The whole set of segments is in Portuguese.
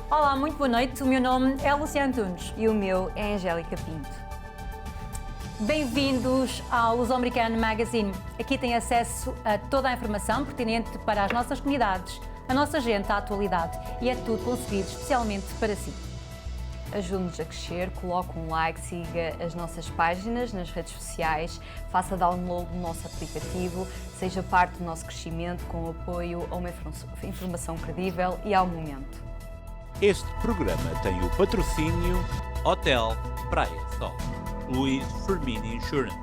Olá, muito boa noite. O meu nome é Luciana Antunes. E o meu é Angélica Pinto. Bem-vindos ao Luso-Americano Magazine. Aqui tem acesso a toda a informação pertinente para as nossas comunidades, a nossa gente, a atualidade. E é tudo concebido especialmente para si. Ajude-nos a crescer, coloque um like, siga as nossas páginas nas redes sociais, faça download do nosso aplicativo, seja parte do nosso crescimento com apoio a uma informação credível e ao momento. Este programa tem o patrocínio Hotel Praia Sol, Luís Firmino Insurance,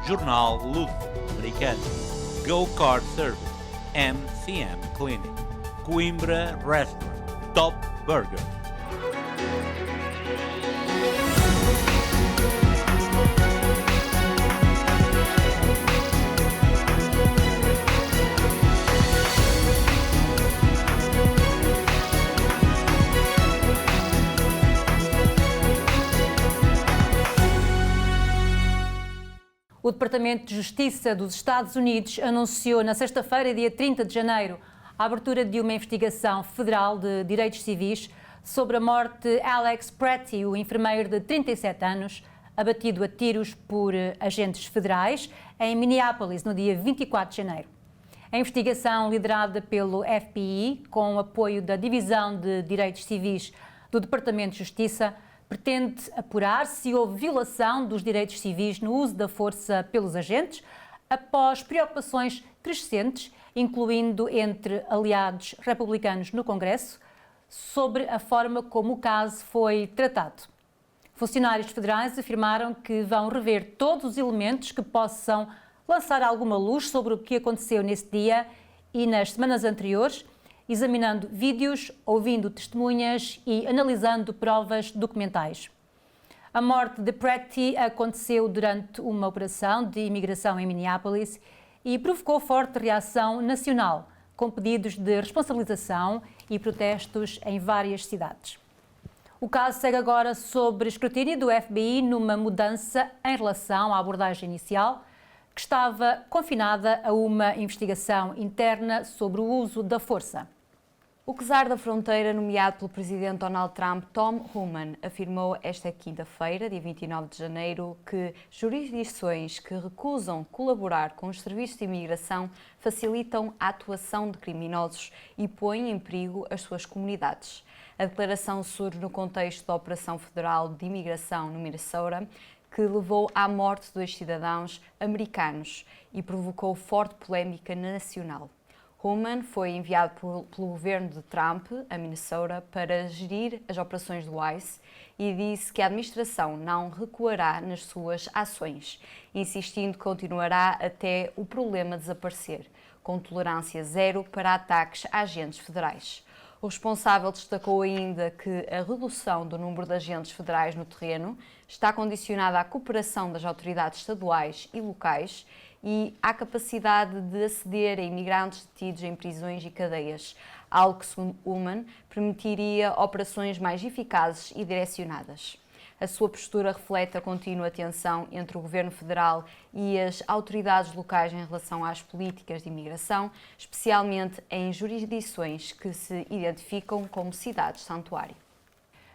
Jornal Luso Americano, Go Kart Service, MCM Clinic, Coimbra Restaurant, Top Burger. O Departamento de Justiça dos Estados Unidos anunciou na sexta-feira, dia 30 de janeiro, a abertura de uma investigação federal de direitos civis sobre a morte de Alex Pretty, o enfermeiro de 37 anos, abatido a tiros por agentes federais em Minneapolis no dia 24 de janeiro. A investigação, liderada pelo FBI, com o apoio da Divisão de Direitos Civis do Departamento de Justiça, pretende apurar se houve violação dos direitos civis no uso da força pelos agentes, após preocupações crescentes, incluindo entre aliados republicanos no Congresso, sobre a forma como o caso foi tratado. Funcionários federais afirmaram que vão rever todos os elementos que possam lançar alguma luz sobre o que aconteceu nesse dia e nas semanas anteriores, examinando vídeos, ouvindo testemunhas e analisando provas documentais. A morte de Pretty aconteceu durante uma operação de imigração em Minneapolis e provocou forte reação nacional, com pedidos de responsabilização e protestos em várias cidades. O caso segue agora sob escrutínio do FBI numa mudança em relação à abordagem inicial, que estava confinada a uma investigação interna sobre o uso da força. O czar da fronteira, nomeado pelo presidente Donald Trump, Tom Homan, afirmou esta quinta-feira, dia 29 de janeiro, que jurisdições que recusam colaborar com os serviços de imigração facilitam a atuação de criminosos e põem em perigo as suas comunidades. A declaração surge no contexto da Operação Federal de Imigração no Minnesota, que levou à morte de 2 cidadãos americanos e provocou forte polémica nacional. Homan foi enviado pelo governo de Trump a Minnesota para gerir as operações do ICE e disse que a administração não recuará nas suas ações, insistindo que continuará até o problema desaparecer, com tolerância zero para ataques a agentes federais. O responsável destacou ainda que a redução do número de agentes federais no terreno está condicionada à cooperação das autoridades estaduais e locais e à capacidade de aceder a imigrantes detidos em prisões e cadeias, algo que, segundo Homan, permitiria operações mais eficazes e direcionadas. A sua postura reflete a contínua tensão entre o governo federal e as autoridades locais em relação às políticas de imigração, especialmente em jurisdições que se identificam como cidades-santuário.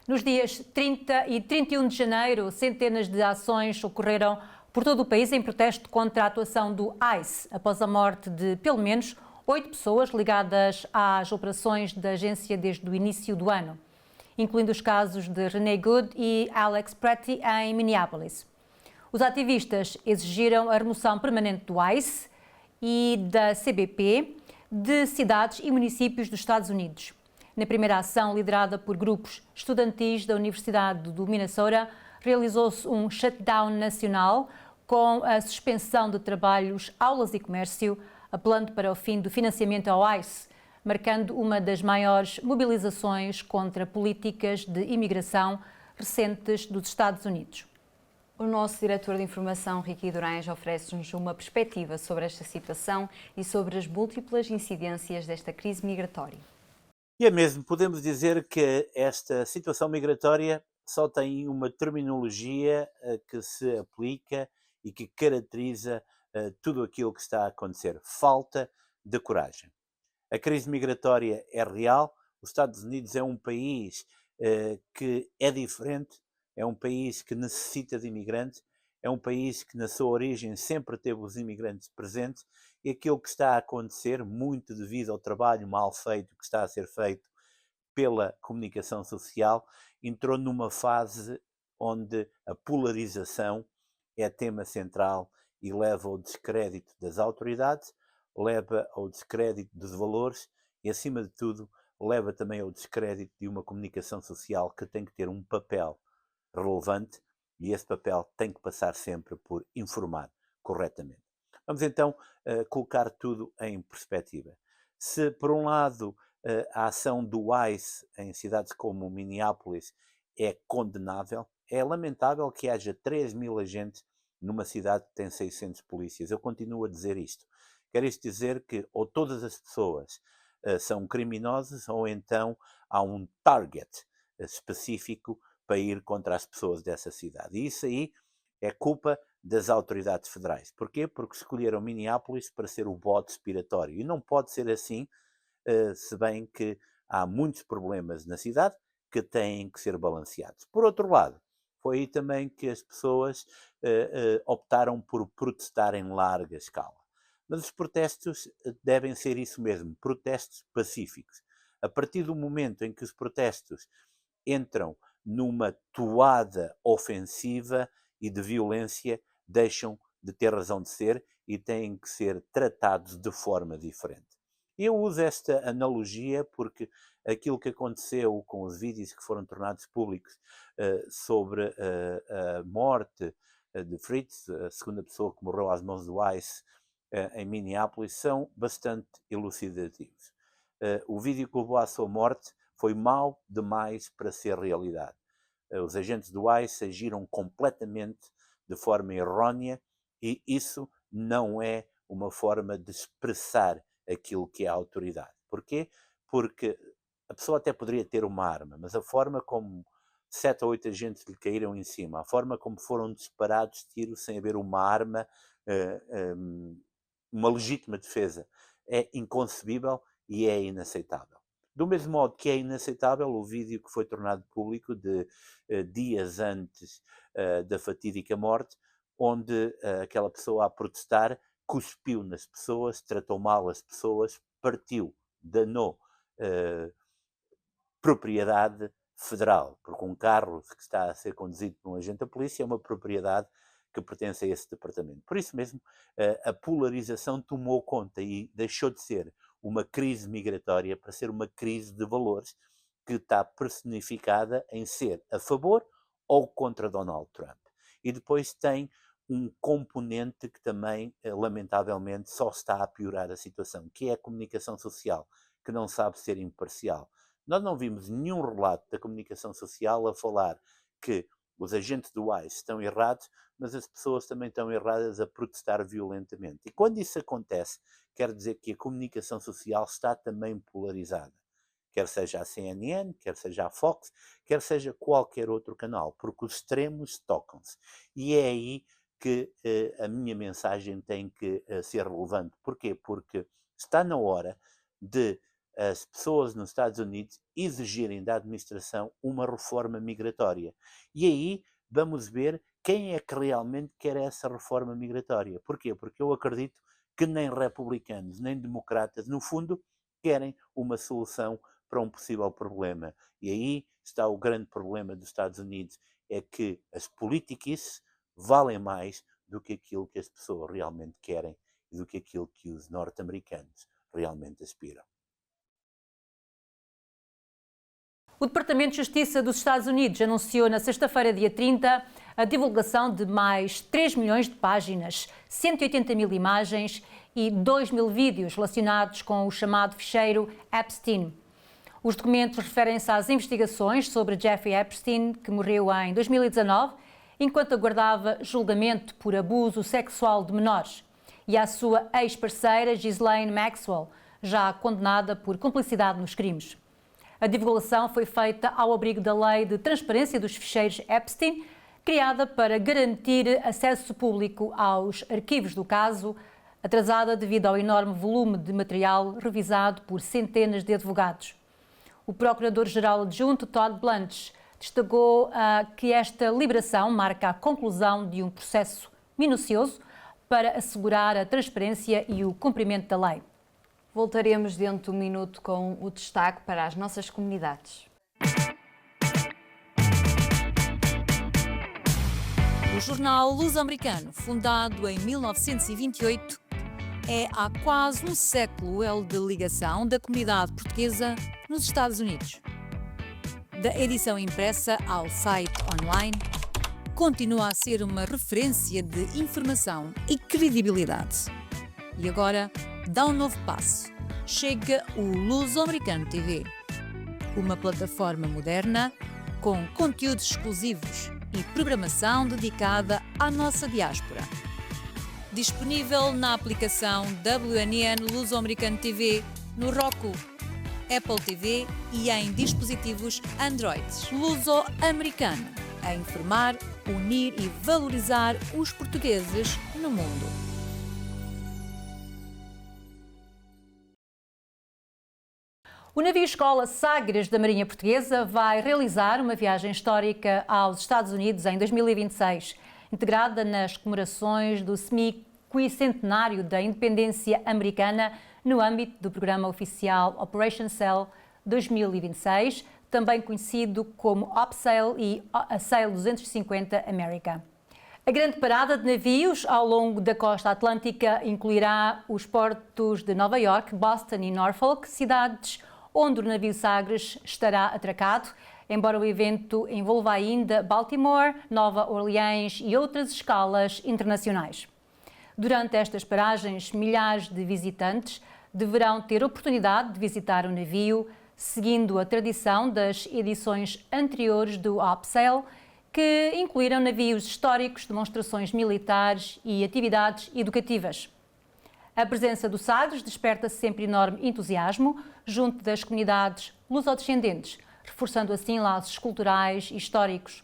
Nos dias 30 e 31 de janeiro, centenas de ações ocorreram por todo o país em protesto contra a atuação do ICE, após a morte de pelo menos 8 pessoas ligadas às operações da agência desde o início do ano, incluindo os casos de Renee Good e Alex Pretty em Minneapolis. Os ativistas exigiram a remoção permanente do ICE e da CBP de cidades e municípios dos Estados Unidos. Na primeira ação, liderada por grupos estudantis da Universidade do Minnesota, realizou-se um shutdown nacional com a suspensão de trabalhos, aulas e comércio, apelando para o fim do financiamento ao ICE, marcando uma das maiores mobilizações contra políticas de imigração recentes dos Estados Unidos. O nosso diretor de informação, Ricky Durães, oferece-nos uma perspectiva sobre esta situação e sobre as múltiplas incidências desta crise migratória. E é mesmo, podemos dizer que esta situação migratória só tem uma terminologia que se aplica e que caracteriza tudo aquilo que está a acontecer. Falta de coragem. A crise migratória é real, Os Estados Unidos é um país que é diferente, é um país que necessita de imigrantes, é um país que na sua origem sempre teve os imigrantes presentes, e aquilo que está a acontecer, muito devido ao trabalho mal feito que está a ser feito pela comunicação social, entrou numa fase onde a polarização é tema central e leva ao descrédito das autoridades, leva ao descrédito dos valores e, acima de tudo, leva também ao descrédito de uma comunicação social que tem que ter um papel relevante, e esse papel tem que passar sempre por informar corretamente. Vamos então colocar tudo em perspectiva. Se, por um lado, a ação do ICE em cidades como Minneapolis é condenável, é lamentável que haja 3.000 agentes numa cidade que tem 600 polícias. Eu continuo a dizer isto. Quer isto dizer que ou todas as pessoas são criminosas, ou então há um target específico para ir contra as pessoas dessa cidade. E isso aí é culpa das autoridades federais. Porquê? Porque escolheram Minneapolis para ser o bode expiatório. E não pode ser assim, se bem que há muitos problemas na cidade que têm que ser balanceados. Por outro lado, foi aí também que as pessoas optaram por protestar em larga escala. Mas os protestos devem ser isso mesmo, protestos pacíficos. A partir do momento em que os protestos entram numa toada ofensiva e de violência, deixam de ter razão de ser e têm que ser tratados de forma diferente. Eu uso esta analogia porque aquilo que aconteceu com os vídeos que foram tornados públicos sobre a morte de Fritz, a segunda pessoa que morreu às mãos do ICE em Minneapolis, são bastante elucidativos. O vídeo que levou à sua morte foi mau demais para ser realidade. Os agentes do ICE agiram completamente de forma errónea, e isso não é uma forma de expressar aquilo que é a autoridade. Porquê? Porque a pessoa até poderia ter uma arma, mas a forma como 7 ou 8 agentes lhe caíram em cima, a forma como foram disparados tiros sem haver uma arma, uma legítima defesa, é inconcebível e é inaceitável. Do mesmo modo que é inaceitável o vídeo que foi tornado público de dias antes da fatídica morte, onde aquela pessoa a protestar cuspiu nas pessoas, tratou mal as pessoas, partiu, danou propriedade federal, porque um carro que está a ser conduzido por um agente da polícia é uma propriedade que pertence a esse departamento. Por isso mesmo, a polarização tomou conta e deixou de ser uma crise migratória para ser uma crise de valores que está personificada em ser a favor ou contra Donald Trump. E depois tem um componente que também, lamentavelmente, só está a piorar a situação, que é a comunicação social, que não sabe ser imparcial. Nós não vimos nenhum relato da comunicação social a falar que os agentes do ICE estão errados, mas as pessoas também estão erradas a protestar violentamente. E quando isso acontece, quer dizer que a comunicação social está também polarizada. Quer seja a CNN, quer seja a Fox, quer seja qualquer outro canal, porque os extremos tocam-se. E é aí que a minha mensagem tem que ser relevante. Porquê? Porque está na hora de as pessoas nos Estados Unidos exigirem da administração uma reforma migratória. E aí vamos ver quem é que realmente quer essa reforma migratória. Porquê? Porque eu acredito que nem republicanos, nem democratas, no fundo, querem uma solução para um possível problema. E aí está o grande problema dos Estados Unidos, é que as políticas valem mais do que aquilo que as pessoas realmente querem e do que aquilo que os norte-americanos realmente aspiram. O Departamento de Justiça dos Estados Unidos anunciou na sexta-feira, dia 30, a divulgação de mais 3 milhões de páginas, 180 mil imagens e 2 mil vídeos relacionados com o chamado ficheiro Epstein. Os documentos referem-se às investigações sobre Jeffrey Epstein, que morreu em 2019, enquanto aguardava julgamento por abuso sexual de menores, e à sua ex-parceira Ghislaine Maxwell, já condenada por cumplicidade nos crimes. A divulgação foi feita ao abrigo da Lei de Transparência dos Ficheiros Epstein, criada para garantir acesso público aos arquivos do caso, atrasada devido ao enorme volume de material revisado por centenas de advogados. O Procurador-Geral Adjunto Todd Blanche destacou que esta liberação marca a conclusão de um processo minucioso para assegurar a transparência e o cumprimento da lei. Voltaremos dentro de um minuto com o destaque para as nossas comunidades. O jornal luso-americano, fundado em 1928, é há quase um século o elo de ligação da comunidade portuguesa nos Estados Unidos. Da edição impressa ao site online, continua a ser uma referência de informação e credibilidade. E agora dá um novo passo. Chega o Luso-Americano TV, uma plataforma moderna com conteúdos exclusivos e programação dedicada à nossa diáspora. Disponível na aplicação WNN Luso-Americano TV no Roku, Apple TV e em dispositivos Android. Luso-Americano, a informar, unir e valorizar os portugueses no mundo. O navio-escola Sagres da Marinha Portuguesa vai realizar uma viagem histórica aos Estados Unidos em 2026, integrada nas comemorações do semi-quicentenário da independência americana no âmbito do programa oficial Operation Sail 2026, também conhecido como OPSAIL e a Sail 250 America. A grande parada de navios ao longo da costa atlântica incluirá os portos de Nova York, Boston e Norfolk, cidades onde o navio Sagres estará atracado, embora o evento envolva ainda Baltimore, Nova Orleans e outras escalas internacionais. Durante estas paragens, milhares de visitantes deverão ter oportunidade de visitar o navio, seguindo a tradição das edições anteriores do OPSAIL, que incluíram navios históricos, demonstrações militares e atividades educativas. A presença do Sagres desperta sempre enorme entusiasmo junto das comunidades lusodescendentes, reforçando assim laços culturais e históricos.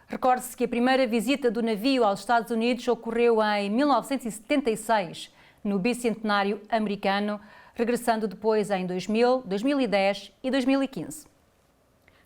Recorde-se que a primeira visita do navio aos Estados Unidos ocorreu em 1976, no bicentenário americano, regressando depois em 2000, 2010 e 2015.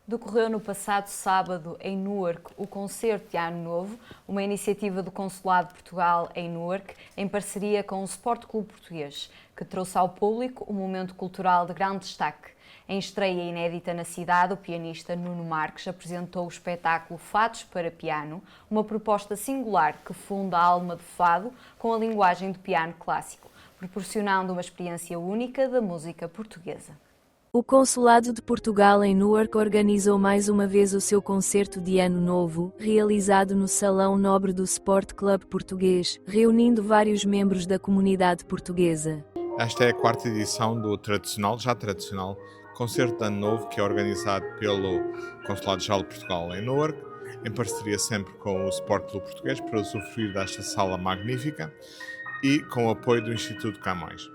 Decorreu no passado sábado em Newark o Concerto de Ano Novo, uma iniciativa do Consulado de Portugal em Newark, em parceria com o Sport Clube Português, que trouxe ao público um momento cultural de grande destaque. Em estreia inédita na cidade, o pianista Nuno Marques apresentou o espetáculo Fados para Piano, uma proposta singular que funda a alma do fado com a linguagem do piano clássico, proporcionando uma experiência única da música portuguesa. O Consulado de Portugal em Newark organizou mais uma vez o seu concerto de Ano Novo, realizado no Salão Nobre do Sport Club Português, reunindo vários membros da comunidade portuguesa. Esta é a quarta edição do já tradicional, Concerto de Ano Novo, que é organizado pelo Consulado-Geral de Portugal em Newark, em parceria sempre com o Sport Club Português, para usufruir desta sala magnífica e com o apoio do Instituto Camões.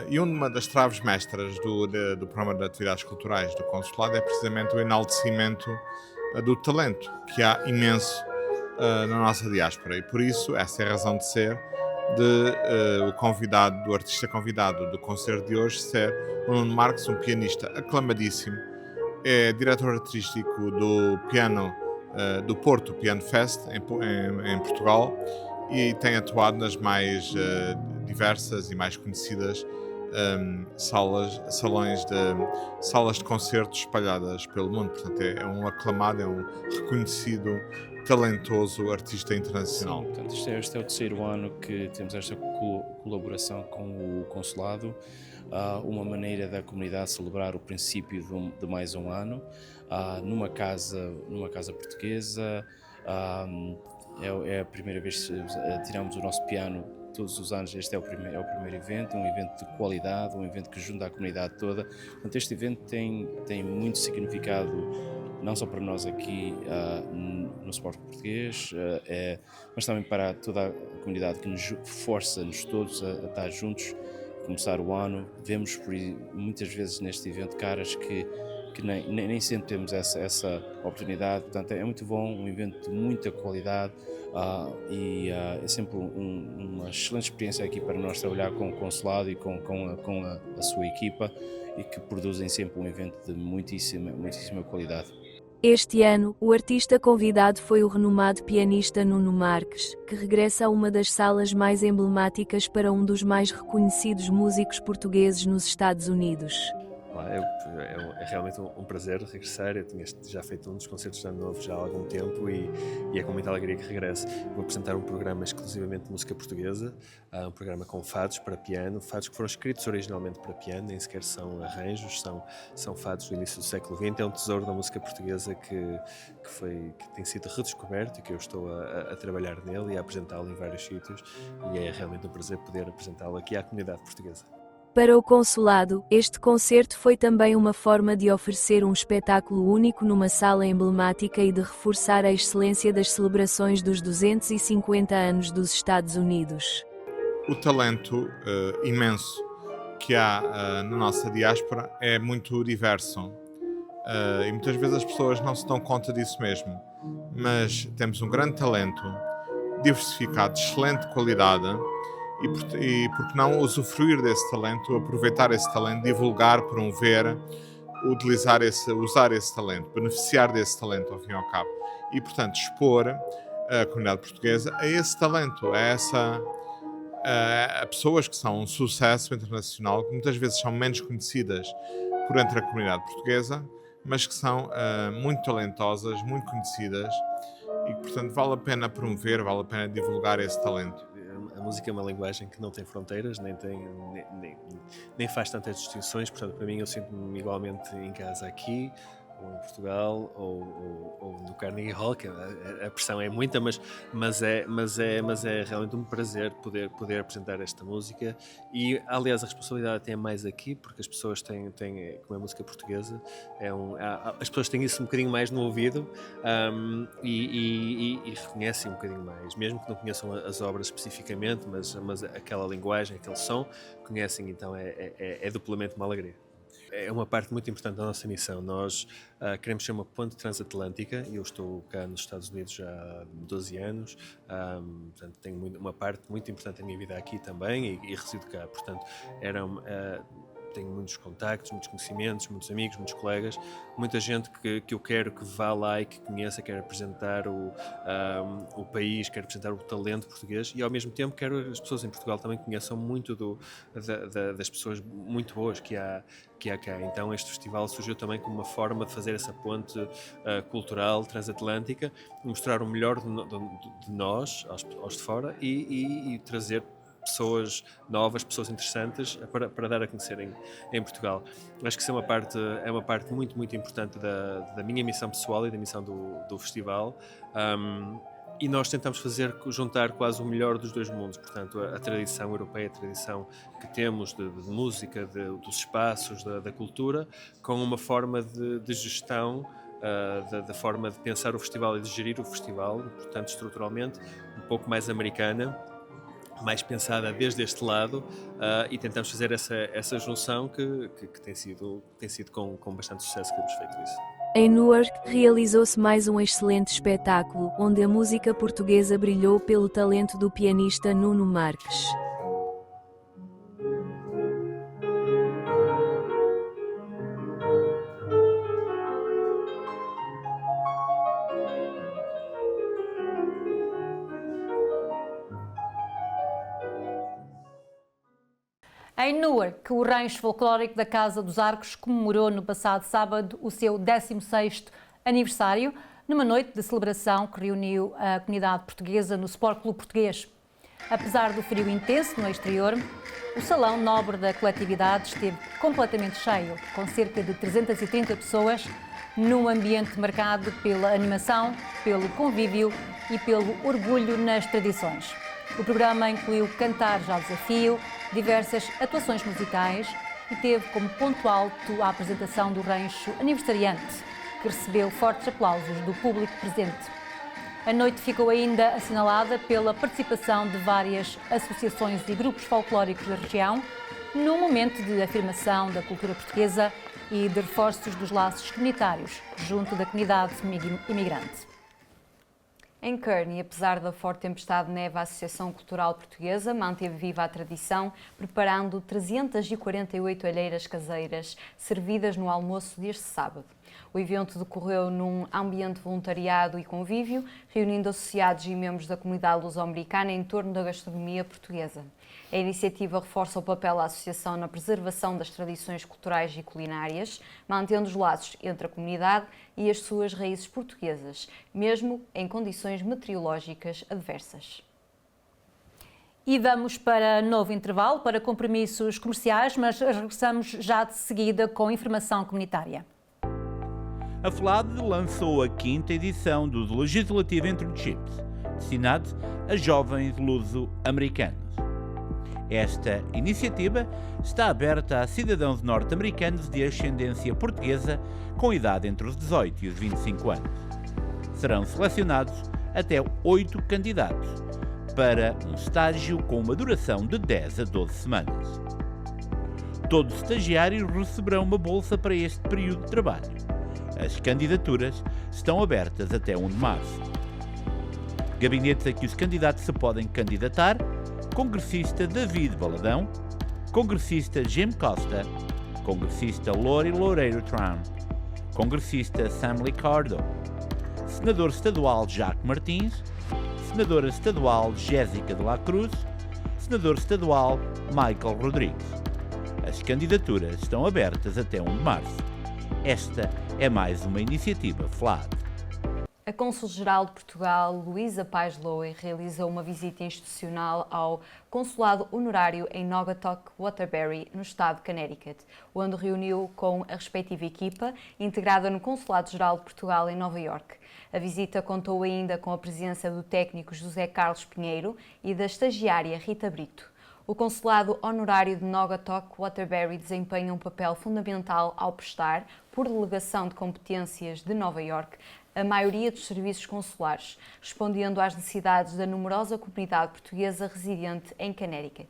E uma das traves mestras do programa de atividades culturais do Consulado é precisamente o enaltecimento do talento, que há imenso na nossa diáspora. E por isso, essa é a razão de ser do artista convidado do concerto de hoje ser o Nuno Marques, um pianista aclamadíssimo, é diretor artístico do piano do Porto Piano Fest em Portugal e tem atuado nas mais diversas e mais conhecidas salas de concertos espalhadas pelo mundo. Portanto, é um aclamado, é um reconhecido, talentoso artista internacional. Sim, portanto, este é o terceiro ano que temos esta colaboração com o Consulado, uma maneira da comunidade celebrar o princípio de mais um ano, numa casa portuguesa. É a primeira vez que tiramos o nosso piano todos os anos. Este é o primeiro evento, um evento de qualidade, um evento que junta a comunidade toda. Portanto, este evento tem muito significado, não só para nós aqui no Sport Português, mas também para toda a comunidade, que nos força-nos todos a estar juntos, começar o ano. Vemos muitas vezes neste evento caras que que nem sempre temos essa oportunidade. Portanto, é muito bom, um evento de muita qualidade é sempre uma excelente experiência aqui para nós trabalhar com o consulado e com a sua equipa, e que produzem sempre um evento de muitíssima qualidade. Este ano, o artista convidado foi o renomado pianista Nuno Marques, que regressa a uma das salas mais emblemáticas para um dos mais reconhecidos músicos portugueses nos Estados Unidos. É realmente um prazer regressar. Eu tinha já feito um dos concertos de Ano Novo já há algum tempo e é com muita alegria que regresso. Vou apresentar um programa exclusivamente de música portuguesa, um programa com fados para piano, fados que foram escritos originalmente para piano, nem sequer são arranjos, são fados do início do século XX. É um tesouro da música portuguesa que tem sido redescoberto e que eu estou a trabalhar nele e a apresentá-lo em vários sítios, e é realmente um prazer poder apresentá-lo aqui à comunidade portuguesa. Para o consulado, este concerto foi também uma forma de oferecer um espetáculo único numa sala emblemática e de reforçar a excelência das celebrações dos 250 anos dos Estados Unidos. O talento imenso que há na nossa diáspora é muito diverso, e muitas vezes as pessoas não se dão conta disso mesmo, mas temos um grande talento, diversificado, de excelente qualidade, e por que não usufruir desse talento, aproveitar esse talento, divulgar, promover, usar esse talento, beneficiar desse talento ao fim e ao cabo, e portanto expor a comunidade portuguesa a esse talento, a pessoas que são um sucesso internacional, que muitas vezes são menos conhecidas por entre a comunidade portuguesa, mas que são muito talentosas, muito conhecidas, e portanto vale a pena promover, vale a pena divulgar esse talento. A música é uma linguagem que não tem fronteiras, nem faz tantas distinções, portanto, para mim, eu sinto-me igualmente em casa aqui, ou em Portugal, ou no Carnegie Hall, que a pressão é muita, mas é realmente um prazer poder apresentar esta música. E, aliás, a responsabilidade até é mais aqui, porque as pessoas têm como é música portuguesa, as pessoas têm isso um bocadinho mais no ouvido, e reconhecem um bocadinho mais, mesmo que não conheçam as obras especificamente, mas aquela linguagem, aquele som, conhecem, então é duplamente uma alegria. É uma parte muito importante da nossa missão. Nós queremos ser uma ponte transatlântica, e eu estou cá nos Estados Unidos já há 12 anos, portanto tenho uma parte muito importante da minha vida aqui também, e resido cá, portanto tenho muitos contactos, muitos conhecimentos, muitos amigos, muitos colegas, muita gente que eu quero que vá lá e que conheça, quero apresentar o país, quero apresentar o talento português, e ao mesmo tempo quero que as pessoas em Portugal também conheçam muito das pessoas muito boas que há cá. Então este festival surgiu também como uma forma de fazer essa ponte cultural transatlântica, mostrar o melhor de nós aos de fora, e trazer pessoas novas, pessoas interessantes para dar a conhecer em Portugal. Acho que isso é uma parte muito, muito importante da minha missão pessoal e da missão do festival, e nós tentamos juntar quase o melhor dos dois mundos, portanto a tradição europeia, a tradição que temos de música, dos espaços, da cultura, com uma forma de gestão, da forma de pensar o festival e de gerir o festival, portanto estruturalmente um pouco mais americana, mais pensada desde este lado, e tentamos fazer essa junção que tem sido com bastante sucesso que temos feito isso. Em Newark, realizou-se mais um excelente espetáculo, onde a música portuguesa brilhou pelo talento do pianista Nuno Marques. Em Newark, o rancho folclórico da Casa dos Arcos comemorou no passado sábado o seu 16º aniversário, numa noite de celebração que reuniu a comunidade portuguesa no Sport Clube Português. Apesar do frio intenso no exterior, o salão nobre da coletividade esteve completamente cheio, com cerca de 330 pessoas, num ambiente marcado pela animação, pelo convívio e pelo orgulho nas tradições. O programa incluiu Cantares ao Desafio, diversas atuações musicais e teve como ponto alto a apresentação do rancho aniversariante, que recebeu fortes aplausos do público presente. A noite ficou ainda assinalada pela participação de várias associações e grupos folclóricos da região, num momento de afirmação da cultura portuguesa e de reforços dos laços comunitários junto da comunidade imigrante. Em Kearney, apesar da forte tempestade de neve, a Associação Cultural Portuguesa manteve viva a tradição, preparando 348 alheiras caseiras servidas no almoço deste sábado. O evento decorreu num ambiente de voluntariado e convívio, reunindo associados e membros da comunidade luso-americana em torno da gastronomia portuguesa. A iniciativa reforça o papel da Associação na preservação das tradições culturais e culinárias, mantendo os laços entre a comunidade e as suas raízes portuguesas, mesmo em condições meteorológicas adversas. E vamos para novo intervalo para compromissos comerciais, mas regressamos já de seguida com informação comunitária. A FLAD lançou a 5ª edição dos Legislative Internships, destinado a jovens luso-americanos. Esta iniciativa está aberta a cidadãos norte-americanos de ascendência portuguesa com idade entre os 18 e os 25 anos. Serão selecionados até 8 candidatos para um estágio com uma duração de 10 a 12 semanas. Todos os estagiários receberão uma bolsa para este período de trabalho. As candidaturas estão abertas até 1 de março. Gabinetes a que os candidatos se podem candidatar: Congressista David Valadão, Congressista Jim Costa, Congressista Lori Loureiro Trump, Congressista Sam Liccardo, Senador Estadual Jacques Martins, Senadora Estadual Jéssica de la Cruz, Senador Estadual Michael Rodrigues. As candidaturas estão abertas até 1 de março. Esta é mais uma iniciativa FLAD. A Cônsul-Geral de Portugal, Luísa Paz Loe, realizou uma visita institucional ao Consulado Honorário em Naugatuck, Waterbury, no estado de Connecticut, onde reuniu com a respectiva equipa, integrada no Consulado-Geral de Portugal em Nova Iorque. A visita contou ainda com a presença do técnico José Carlos Pinheiro e da estagiária Rita Brito. O Consulado Honorário de Naugatuck, Waterbury desempenha um papel fundamental ao prestar, por delegação de competências de Nova Iorque, a maioria dos serviços consulares, respondendo às necessidades da numerosa comunidade portuguesa residente em Connecticut.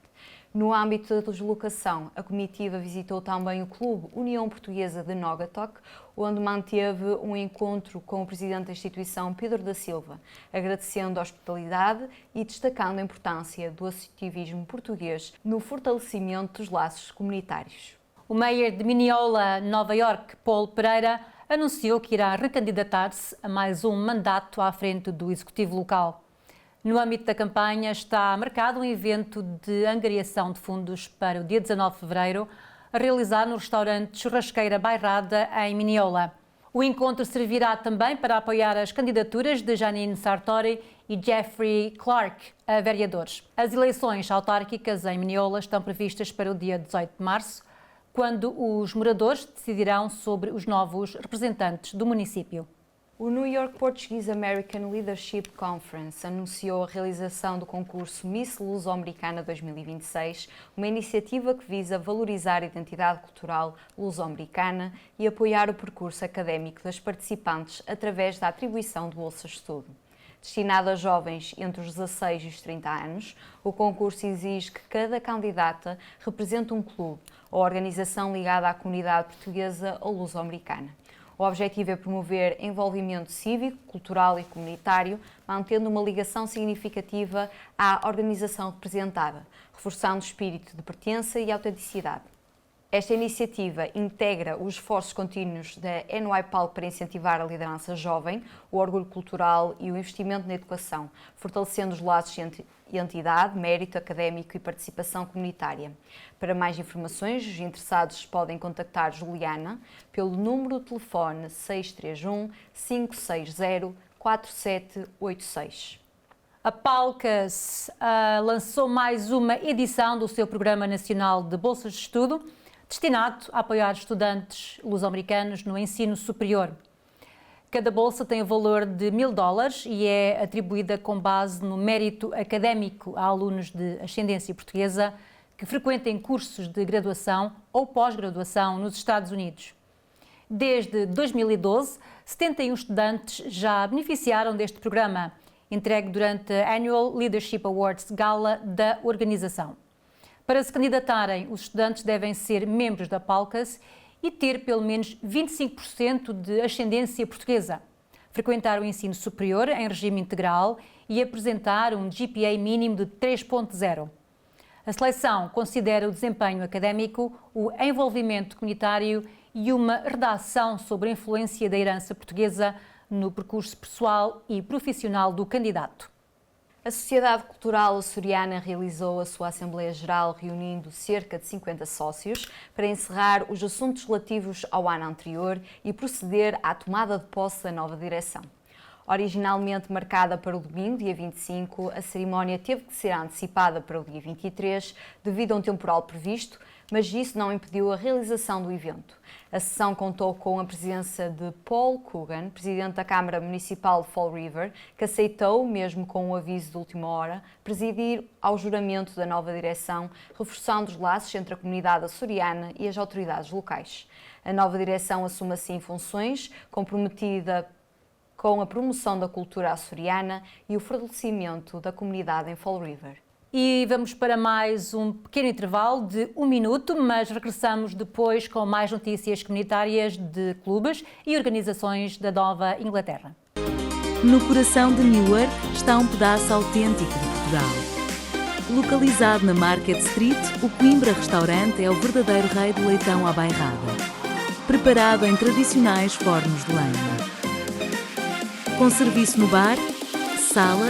No âmbito da deslocação, a comitiva visitou também o Clube União Portuguesa de Naugatuck, onde manteve um encontro com o presidente da instituição, Pedro da Silva, agradecendo a hospitalidade e destacando a importância do associativismo português no fortalecimento dos laços comunitários. O mayor de Mineola, Nova Iorque, Paulo Pereira, anunciou que irá recandidatar-se a mais um mandato à frente do executivo local. No âmbito da campanha está marcado um evento de angariação de fundos para o dia 19 de fevereiro, a realizar no restaurante Churrasqueira Bairrada, em Mineola. O encontro servirá também para apoiar as candidaturas de Janine Sartori e Jeffrey Clark a vereadores. As eleições autárquicas em Mineola estão previstas para o dia 18 de março, quando os moradores decidirão sobre os novos representantes do município. O New York Portuguese American Leadership Conference anunciou a realização do concurso Miss Luso-Americana 2026, uma iniciativa que visa valorizar a identidade cultural luso-americana e apoiar o percurso académico das participantes através da atribuição de bolsas de estudo. Destinado a jovens entre os 16 e os 30 anos, o concurso exige que cada candidata represente um clube ou organização ligada à comunidade portuguesa ou luso-americana. O objetivo é promover envolvimento cívico, cultural e comunitário, mantendo uma ligação significativa à organização representada, reforçando o espírito de pertença e autenticidade. Esta iniciativa integra os esforços contínuos da NYPAL para incentivar a liderança jovem, o orgulho cultural e o investimento na educação, fortalecendo os laços entre entidade, mérito académico e participação comunitária. Para mais informações, os interessados podem contactar Juliana pelo número de telefone 631 560 4786. A Palcas lançou mais uma edição do seu Programa Nacional de Bolsas de Estudo, destinado a apoiar estudantes luso-americanos no ensino superior. Cada bolsa tem o valor de $1000 e é atribuída com base no mérito académico a alunos de ascendência portuguesa que frequentem cursos de graduação ou pós-graduação nos Estados Unidos. Desde 2012, 71 estudantes já beneficiaram deste programa, entregue durante a Annual Leadership Awards Gala da organização. Para se candidatarem, os estudantes devem ser membros da Palcas e ter pelo menos 25% de ascendência portuguesa, frequentar o ensino superior em regime integral e apresentar um GPA mínimo de 3.0. A seleção considera o desempenho académico, o envolvimento comunitário e uma redação sobre a influência da herança portuguesa no percurso pessoal e profissional do candidato. A Sociedade Cultural Açoriana realizou a sua Assembleia Geral reunindo cerca de 50 sócios para encerrar os assuntos relativos ao ano anterior e proceder à tomada de posse da nova direção. Originalmente marcada para o domingo, dia 25, a cerimónia teve que ser antecipada para o dia 23 devido a um temporal previsto, mas isso não impediu a realização do evento. A sessão contou com a presença de Paul Coogan, presidente da Câmara Municipal de Fall River, que aceitou, mesmo com o aviso de última hora, presidir ao juramento da nova direção, reforçando os laços entre a comunidade açoriana e as autoridades locais. A nova direção assume assim funções, comprometida com a promoção da cultura açoriana e o fortalecimento da comunidade em Fall River. E vamos para mais um pequeno intervalo de 1 minuto, mas regressamos depois com mais notícias comunitárias de clubes e organizações da Nova Inglaterra. No coração de Newark está um pedaço autêntico de Portugal. Localizado na Market Street, o Coimbra Restaurante é o verdadeiro rei do leitão à bairrada. Preparado em tradicionais fornos de lenha. Com serviço no bar, sala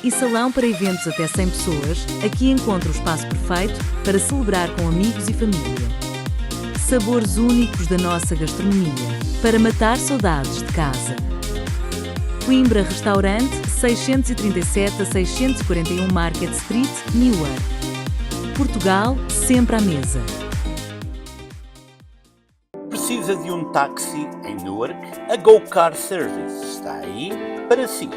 e salão para eventos até 100 pessoas, aqui encontra o espaço perfeito para celebrar com amigos e família. Sabores únicos da nossa gastronomia, para matar saudades de casa. Coimbra Restaurante, 637 a 641 Market Street, Newark. Portugal, sempre à mesa. Precisa de um táxi em Newark? A Go Car Service está aí para si.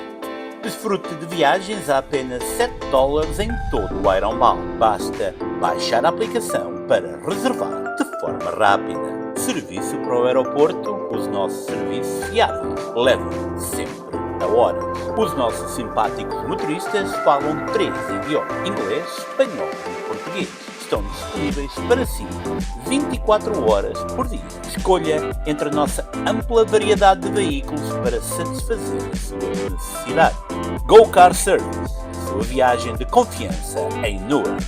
Desfrute de viagens a apenas $7 em todo o Aerombal. Basta baixar a aplicação para reservar de forma rápida. Serviço para o aeroporto, os nossos serviços fiáveis. Leve sempre a hora. Os nossos simpáticos motoristas falam 3 idiomas: inglês, espanhol e português. Estão disponíveis para si 24 horas por dia. Escolha entre a nossa ampla variedade de veículos para satisfazer a sua necessidade. Go Car Service, sua viagem de confiança em Newark.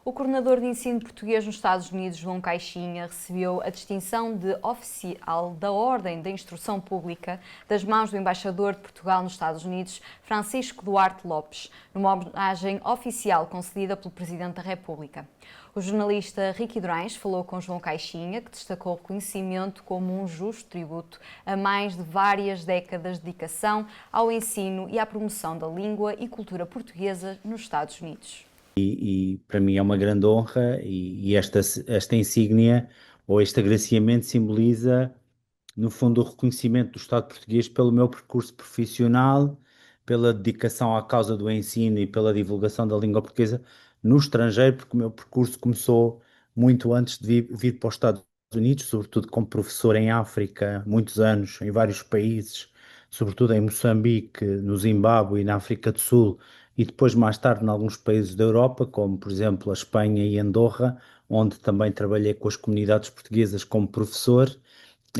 O coordenador de ensino português nos Estados Unidos, João Caixinha, recebeu a distinção de oficial da Ordem da Instrução Pública das mãos do embaixador de Portugal nos Estados Unidos, Francisco Duarte Lopes, numa homenagem oficial concedida pelo Presidente da República. O jornalista Ricky Durães falou com João Caixinha, que destacou o reconhecimento como um justo tributo a mais de várias décadas de dedicação ao ensino e à promoção da língua e cultura portuguesa nos Estados Unidos. E para mim é uma grande honra e esta insígnia ou este agraciamento simboliza, no fundo, o reconhecimento do Estado português pelo meu percurso profissional, pela dedicação à causa do ensino e pela divulgação da língua portuguesa no estrangeiro, porque o meu percurso começou muito antes de vir para os Estados Unidos, sobretudo como professor em África, muitos anos, em vários países, sobretudo em Moçambique, no Zimbábue e na África do Sul, e depois mais tarde em alguns países da Europa, como por exemplo a Espanha e Andorra, onde também trabalhei com as comunidades portuguesas como professor,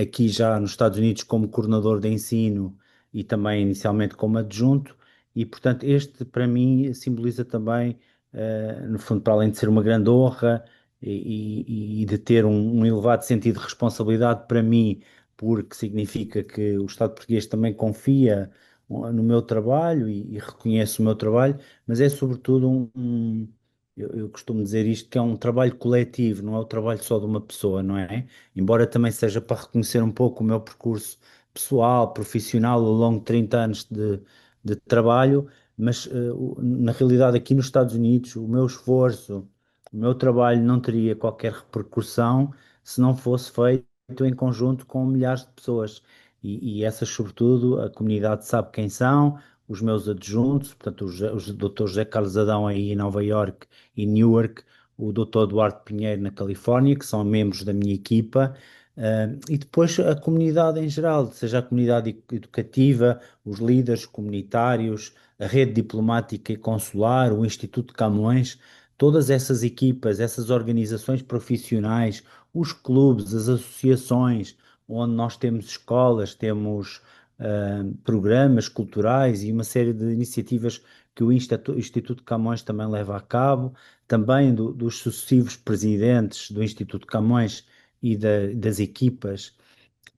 aqui já nos Estados Unidos como coordenador de ensino e também inicialmente como adjunto, e portanto este para mim simboliza também, no fundo, para além de ser uma grande honra e de ter um elevado sentido de responsabilidade para mim, porque significa que o Estado português também confia no meu trabalho e reconhece o meu trabalho, mas é sobretudo eu costumo dizer isto, que é um trabalho coletivo, não é o trabalho só de uma pessoa, não é? Embora também seja para reconhecer um pouco o meu percurso pessoal, profissional, ao longo de 30 anos de trabalho, mas na realidade aqui nos Estados Unidos o meu esforço, o meu trabalho não teria qualquer repercussão se não fosse feito em conjunto com milhares de pessoas. E essas, sobretudo, a comunidade sabe quem são, os meus adjuntos, portanto, o Dr. José Carlos Adão aí em Nova Iorque e Newark, o Dr. Eduardo Pinheiro na Califórnia, que são membros da minha equipa, e depois a comunidade em geral, seja a comunidade educativa, os líderes comunitários, a rede diplomática e consular, o Instituto de Camões, todas essas equipas, essas organizações profissionais, os clubes, as associações, onde nós temos escolas, temos programas culturais e uma série de iniciativas que o Instituto Camões também leva a cabo, também dos sucessivos presidentes do Instituto Camões e das equipas.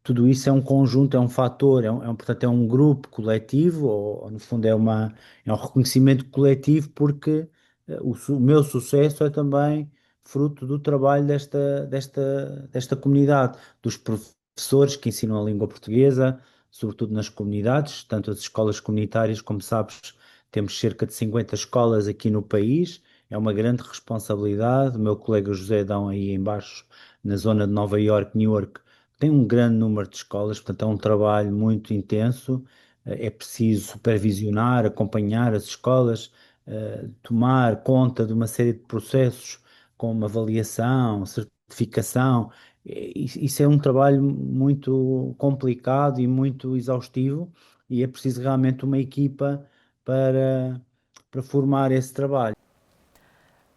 Tudo isso é um conjunto, é um fator, portanto, é um grupo coletivo, ou no fundo é um reconhecimento coletivo, porque o meu sucesso é também fruto do trabalho desta comunidade, dos professores que ensinam a língua portuguesa, sobretudo nas comunidades, tanto as escolas comunitárias, como sabes, temos cerca de 50 escolas aqui no país, é uma grande responsabilidade. O meu colega José Adão, aí embaixo, na zona de Nova Iorque, Newark, tem um grande número de escolas, portanto é um trabalho muito intenso, é preciso supervisionar, acompanhar as escolas, tomar conta de uma série de processos como avaliação, certificação. Isso é um trabalho muito complicado e muito exaustivo, e é preciso realmente uma equipa para formar esse trabalho.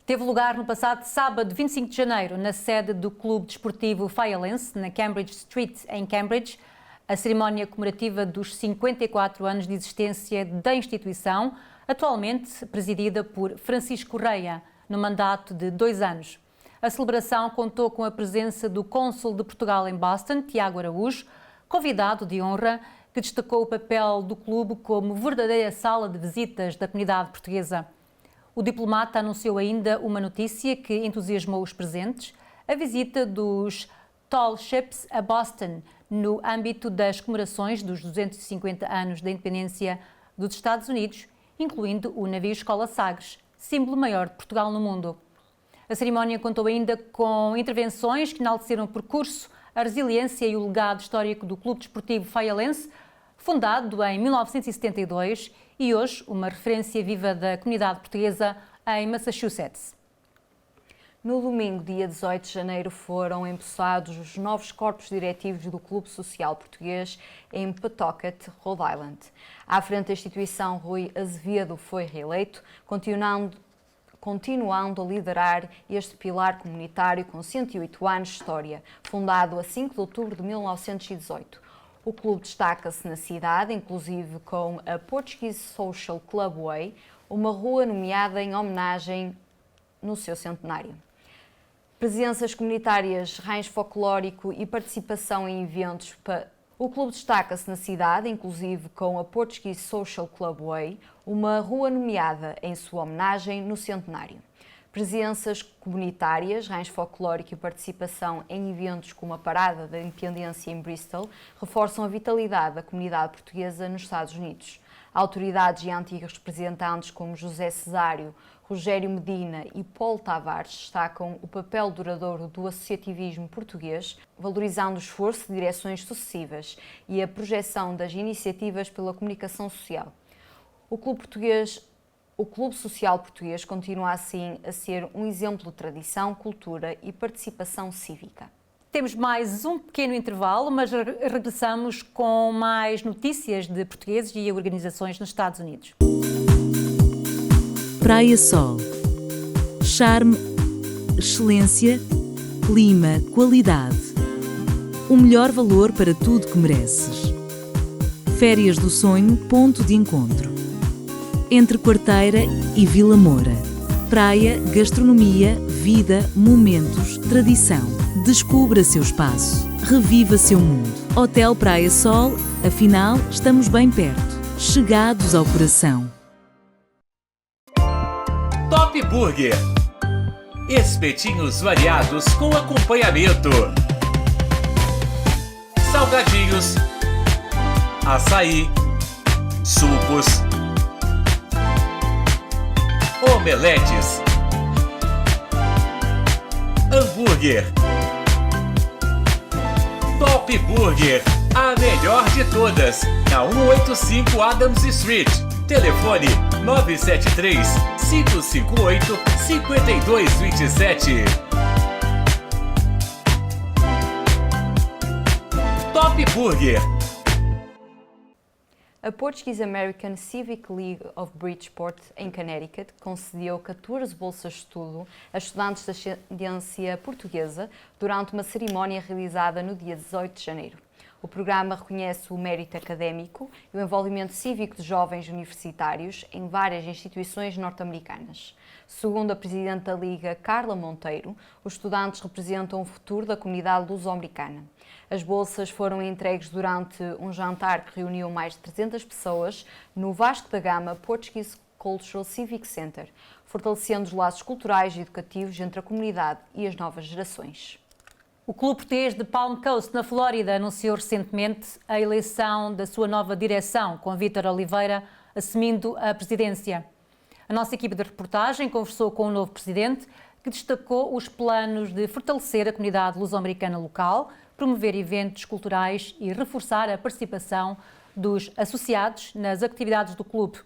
Teve lugar no passado sábado, 25 de janeiro, na sede do Clube Desportivo Fayalense, na Cambridge Street, em Cambridge, a cerimónia comemorativa dos 54 anos de existência da instituição, atualmente presidida por Francisco Correia, no mandato de 2 anos. A celebração contou com a presença do cônsul de Portugal em Boston, Tiago Araújo, convidado de honra, que destacou o papel do clube como verdadeira sala de visitas da comunidade portuguesa. O diplomata anunciou ainda uma notícia que entusiasmou os presentes: a visita dos Tall Ships a Boston, no âmbito das comemorações dos 250 anos da independência dos Estados Unidos, incluindo o navio Escola Sagres, símbolo maior de Portugal no mundo. A cerimónia contou ainda com intervenções que enalteceram o percurso, a resiliência e o legado histórico do Clube Desportivo Fayalense, fundado em 1972 e hoje uma referência viva da comunidade portuguesa em Massachusetts. No domingo, dia 18 de janeiro, foram empossados os novos corpos diretivos do Clube Social Português em Pawtucket, Rhode Island. À frente da instituição, Rui Azevedo foi reeleito, continuando a liderar este pilar comunitário com 108 anos de história, fundado a 5 de outubro de 1918. O clube destaca-se na cidade, inclusive com a Portuguese Social Club Way, uma rua nomeada em homenagem no seu centenário. Presenças comunitárias, rancho folclórico e participação em eventos. O clube destaca-se na cidade, inclusive com a Portuguese Social Club Way, uma rua nomeada em sua homenagem no centenário. Presenças comunitárias, rancho folclórico e participação em eventos como a Parada da Independência em Bristol reforçam a vitalidade da comunidade portuguesa nos Estados Unidos. Autoridades e antigos representantes como José Cesário, Rogério Medina e Paulo Tavares destacam o papel duradouro do associativismo português, valorizando o esforço de direções sucessivas e a projeção das iniciativas pela comunicação social. O Clube Social Português continua assim a ser um exemplo de tradição, cultura e participação cívica. Temos mais um pequeno intervalo, mas regressamos com mais notícias de portugueses e organizações nos Estados Unidos. Praia Sol. Charme, excelência, clima, qualidade. O melhor valor para tudo que mereces. Férias do Sonho, ponto de encontro. Entre Quarteira e Vila Moura. Praia, gastronomia, vida, momentos, tradição. Descubra seu espaço. Reviva seu mundo. Hotel Praia Sol, afinal, estamos bem perto. Chegados ao coração. Top Burger. Espetinhos variados com acompanhamento. Salgadinhos. Açaí. Sucos. Omeletes. Hambúrguer. Top Burger, a melhor de todas, na 185 Adams Street. Telefone 973-558-5227. Top Burger. A Portuguese American Civic League of Bridgeport, em Connecticut, concedeu 14 bolsas de estudo a estudantes de ascendência portuguesa durante uma cerimónia realizada no dia 18 de janeiro. O programa reconhece o mérito académico e o envolvimento cívico de jovens universitários em várias instituições norte-americanas. Segundo a presidente da Liga, Carla Monteiro, os estudantes representam o futuro da comunidade luso-americana. As bolsas foram entregues durante um jantar que reuniu mais de 300 pessoas no Vasco da Gama Portuguese Cultural Civic Center, fortalecendo os laços culturais e educativos entre a comunidade e as novas gerações. O Clube Português de Palm Coast, na Flórida, anunciou recentemente a eleição da sua nova direção, com Vítor Oliveira assumindo a presidência. A nossa equipe de reportagem conversou com o novo presidente, que destacou os planos de fortalecer a comunidade luso-americana local, promover eventos culturais e reforçar a participação dos associados nas atividades do clube.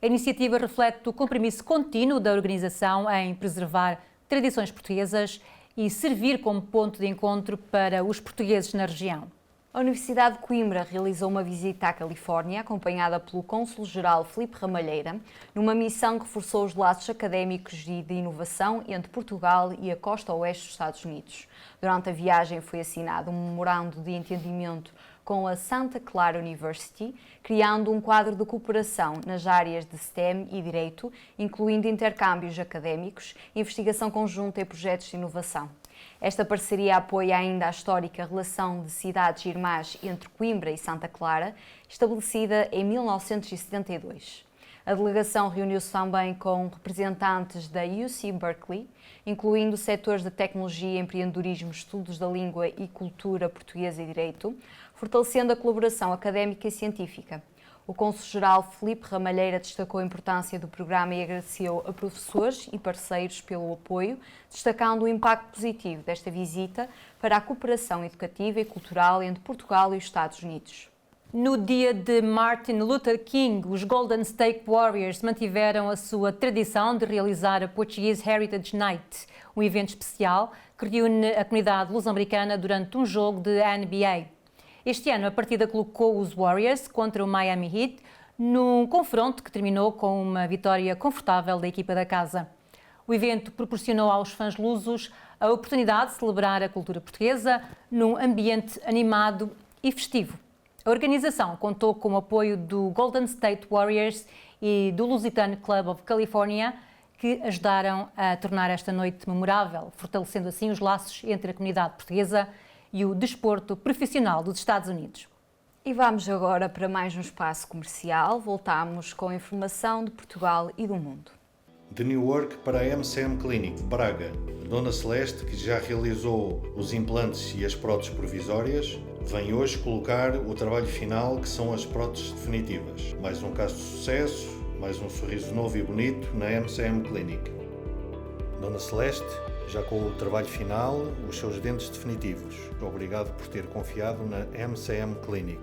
A iniciativa reflete o compromisso contínuo da organização em preservar tradições portuguesas e servir como ponto de encontro para os portugueses na região. A Universidade de Coimbra realizou uma visita à Califórnia, acompanhada pelo Cônsul-Geral Filipe Ramalheira, numa missão que reforçou os laços académicos e de inovação entre Portugal e a costa oeste dos Estados Unidos. Durante a viagem foi assinado um memorando de entendimento com a Santa Clara University, criando um quadro de cooperação nas áreas de STEM e Direito, incluindo intercâmbios académicos, investigação conjunta e projetos de inovação. Esta parceria apoia ainda a histórica relação de cidades irmãs entre Coimbra e Santa Clara, estabelecida em 1972. A delegação reuniu-se também com representantes da UC Berkeley, incluindo setores de tecnologia, empreendedorismo, estudos da língua e cultura portuguesa e direito, fortalecendo a colaboração académica e científica. O Cônsul-Geral Filipe Ramalheira destacou a importância do programa e agradeceu a professores e parceiros pelo apoio, destacando o impacto positivo desta visita para a cooperação educativa e cultural entre Portugal e os Estados Unidos. No dia de Martin Luther King, os Golden State Warriors mantiveram a sua tradição de realizar a Portuguese Heritage Night, um evento especial que reúne a comunidade luso-americana durante um jogo de NBA. Este ano, a partida colocou os Warriors contra o Miami Heat num confronto que terminou com uma vitória confortável da equipa da casa. O evento proporcionou aos fãs lusos a oportunidade de celebrar a cultura portuguesa num ambiente animado e festivo. A organização contou com o apoio do Golden State Warriors e do Lusitano Club of California, que ajudaram a tornar esta noite memorável, fortalecendo assim os laços entre a comunidade portuguesa e o desporto profissional dos Estados Unidos. E vamos agora para mais um espaço comercial. Voltamos com a informação de Portugal e do mundo. De Newark para a MCM Clinic, Braga. A Dona Celeste, que já realizou os implantes e as próteses provisórias, vem hoje colocar o trabalho final, que são as próteses definitivas. Mais um caso de sucesso, mais um sorriso novo e bonito na MCM Clinic. Dona Celeste, já com o trabalho final, os seus dentes definitivos. Obrigado por ter confiado na MCM Clinic.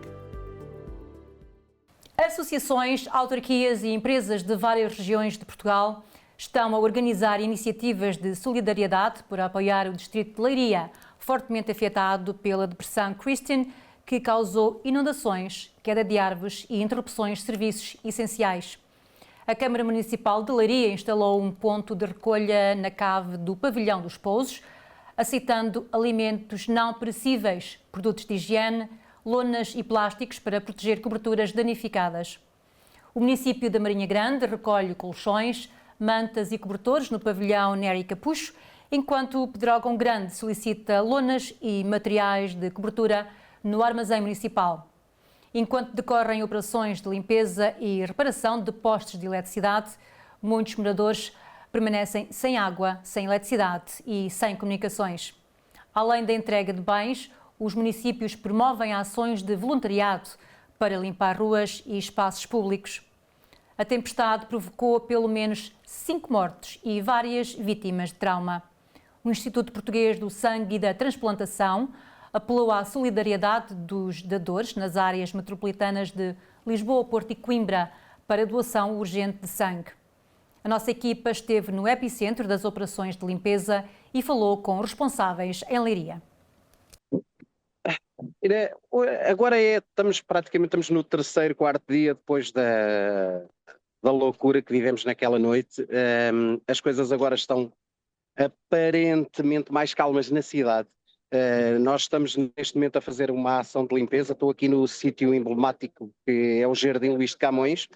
Associações, autarquias e empresas de várias regiões de Portugal estão a organizar iniciativas de solidariedade para apoiar o distrito de Leiria, fortemente afetado pela depressão Christian, que causou inundações, queda de árvores e interrupções de serviços essenciais. A Câmara Municipal de Leiria instalou um ponto de recolha na cave do Pavilhão dos Pousos, aceitando alimentos não perecíveis, produtos de higiene, lonas e plásticos para proteger coberturas danificadas. O município da Marinha Grande recolhe colchões, mantas e cobertores no pavilhão Nery Capucho, enquanto o Pedrógão Grande solicita lonas e materiais de cobertura no armazém municipal. Enquanto decorrem operações de limpeza e reparação de postes de eletricidade, muitos moradores permanecem sem água, sem eletricidade e sem comunicações. Além da entrega de bens, os municípios promovem ações de voluntariado para limpar ruas e espaços públicos. A tempestade provocou pelo menos 5 mortos e várias vítimas de trauma. O Instituto Português do Sangue e da Transplantação apelou à solidariedade dos dadores nas áreas metropolitanas de Lisboa, Porto e Coimbra para doação urgente de sangue. A nossa equipa esteve no epicentro das operações de limpeza e falou com responsáveis em Leiria. Agora estamos no terceiro, quarto dia depois da loucura que vivemos naquela noite. As coisas agora estão aparentemente mais calmas na cidade. Nós estamos neste momento a fazer uma ação de limpeza. Estou aqui no sítio emblemático que é o Jardim Luís de Camões.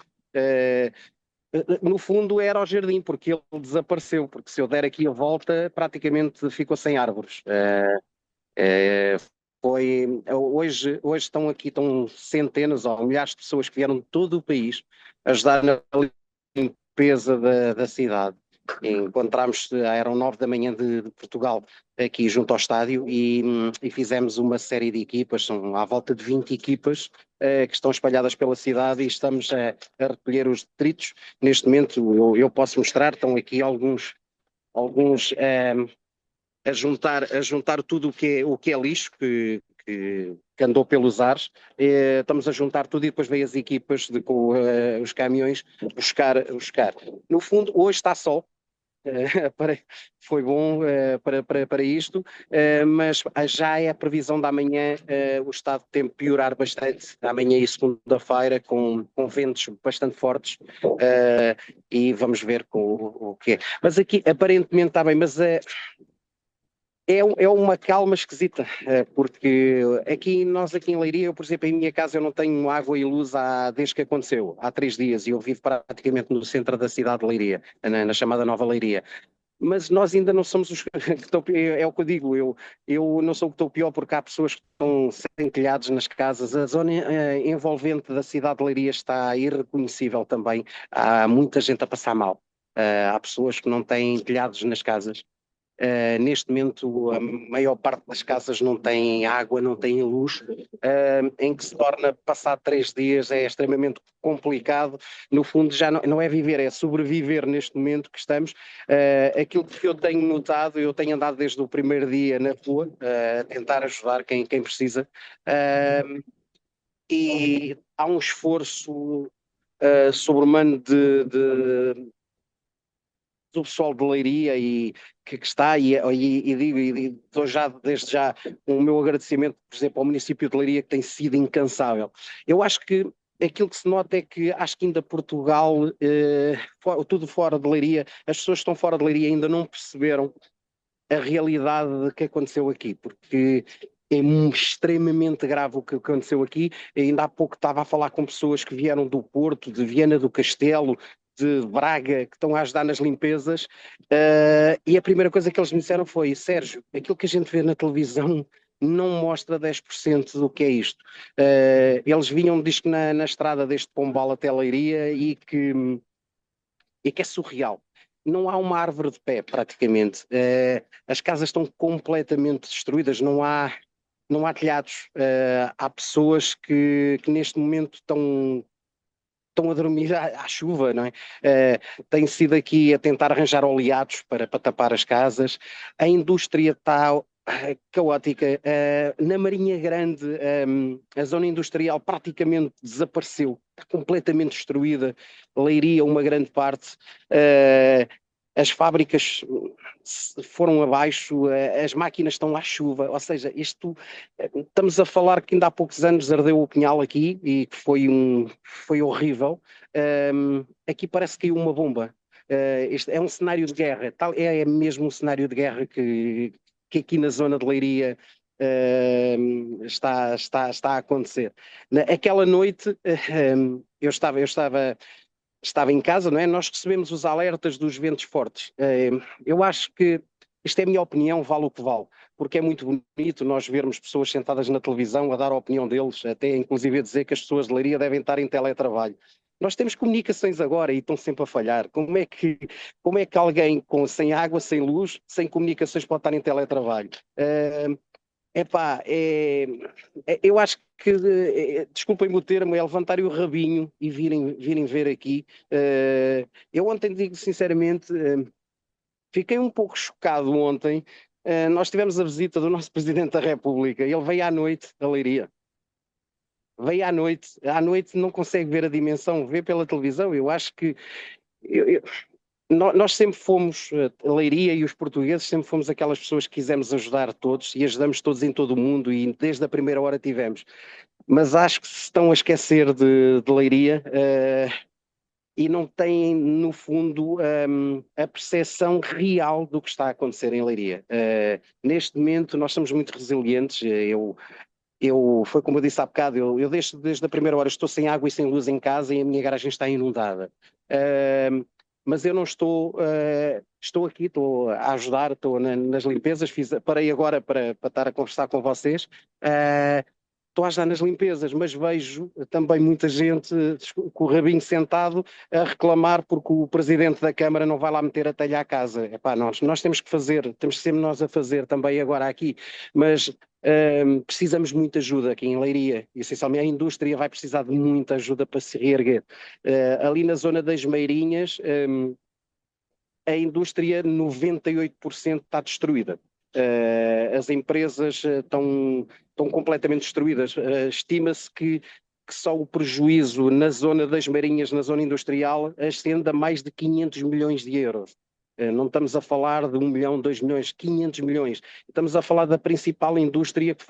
No fundo era o jardim, porque ele desapareceu, porque se eu der aqui a volta praticamente ficou sem árvores. Hoje estão centenas ou milhares de pessoas que vieram de todo o país ajudar na limpeza da cidade. Encontramos, eram 9 da manhã de Portugal, aqui junto ao estádio, e fizemos uma série de equipas, são à volta de 20 equipas que estão espalhadas pela cidade, e estamos a recolher os detritos. Neste momento, eu posso mostrar, estão aqui alguns a juntar tudo o que é lixo que andou pelos ares. Estamos a juntar tudo e depois vêm as equipas com os caminhões buscar. No fundo, hoje está sol. Foi bom para isto, mas já é a previsão da manhã, o estado de tempo piorar bastante, amanhã e segunda-feira, com ventos bastante fortes, e vamos ver o que é. Mas aqui aparentemente está bem, mas é uma calma esquisita, porque nós aqui em Leiria, eu, por exemplo, em minha casa eu não tenho água e luz desde que aconteceu, há 3 dias, e eu vivo praticamente no centro da cidade de Leiria, na chamada Nova Leiria. Mas nós ainda não somos os que estão, é o que eu digo, eu não sou o que estou pior, porque há pessoas que estão sem telhados nas casas. A zona envolvente da cidade de Leiria está irreconhecível também, há muita gente a passar mal, há pessoas que não têm telhados nas casas. Neste momento a maior parte das casas não tem água, não tem luz, em que se torna, passar 3 dias é extremamente complicado. No fundo já não é viver, é sobreviver neste momento que estamos. Aquilo que eu tenho notado, eu tenho andado desde o primeiro dia na rua a tentar ajudar quem precisa, e há um esforço sobre-humano do pessoal de Leiria e que está, e dou desde já o meu agradecimento, por exemplo, ao município de Leiria, que tem sido incansável. Eu acho que aquilo que se nota é que acho que ainda Portugal, tudo fora de Leiria, as pessoas que estão fora de Leiria ainda não perceberam a realidade que aconteceu aqui, porque é extremamente grave o que aconteceu aqui. Ainda há pouco estava a falar com pessoas que vieram do Porto, de Viana do Castelo, de Braga, que estão a ajudar nas limpezas, e a primeira coisa que eles me disseram foi: Sérgio, aquilo que a gente vê na televisão não mostra 10% do que é isto. Eles vinham, diz que na estrada deste Pombal até Leiria, e que é surreal. Não há uma árvore de pé, praticamente. As casas estão completamente destruídas, não há telhados. Há pessoas que neste momento estão a dormir à chuva, não é? Tem sido aqui a tentar arranjar oleados para tapar as casas. A indústria está caótica. Na Marinha Grande, a zona industrial praticamente desapareceu, completamente destruída. Leiria uma grande parte. As fábricas foram abaixo, as máquinas estão à chuva, ou seja, estamos a falar que ainda há poucos anos ardeu o Pinhal aqui e que foi horrível. Aqui parece que caiu uma bomba. Este é um cenário de guerra, é mesmo um cenário de guerra que aqui na zona de Leiria está a acontecer. Aquela noite eu estava em casa, não é? Nós recebemos os alertas dos ventos fortes. Eu acho que, isto é a minha opinião, vale o que vale, porque é muito bonito nós vermos pessoas sentadas na televisão a dar a opinião deles, até inclusive a dizer que as pessoas de Leiria devem estar em teletrabalho. Nós temos comunicações agora e estão sempre a falhar. Como é que alguém sem água, sem luz, sem comunicações pode estar em teletrabalho? Eu acho que, desculpem-me o termo, é levantarem o rabinho e virem ver aqui. Eu ontem, digo sinceramente, fiquei um pouco chocado ontem. Nós tivemos a visita do nosso Presidente da República, ele veio à noite a Leiria. Veio à noite não consegue ver a dimensão, vê pela televisão. Eu acho que... nós sempre fomos, a Leiria e os portugueses sempre fomos aquelas pessoas que quisemos ajudar todos e ajudamos todos em todo o mundo e desde a primeira hora tivemos. Mas acho que se estão a esquecer de Leiria e não têm, no fundo, a percepção real do que está a acontecer em Leiria. Neste momento nós somos muito resilientes, foi como eu disse há bocado, eu desde a primeira hora estou sem água e sem luz em casa e a minha garagem está inundada. Mas eu não estou aqui, estou a ajudar, estou nas limpezas, parei agora para estar a conversar com vocês, estou a ajudar nas limpezas, mas vejo também muita gente com o rabinho sentado a reclamar porque o Presidente da Câmara não vai lá meter a telha à casa. Epá, nós temos que fazer, temos que ser nós a fazer também agora aqui, mas precisamos de muita ajuda aqui em Leiria, essencialmente a indústria vai precisar de muita ajuda para se reerguer. Ali na zona das Meirinhas, a indústria 98% está destruída. As empresas estão completamente destruídas. Estima-se que só o prejuízo na zona das Meirinhas, na zona industrial, ascende a mais de 500 milhões de euros. Não estamos a falar de 1 milhão, 2 milhões, 500 milhões. Estamos a falar da principal indústria que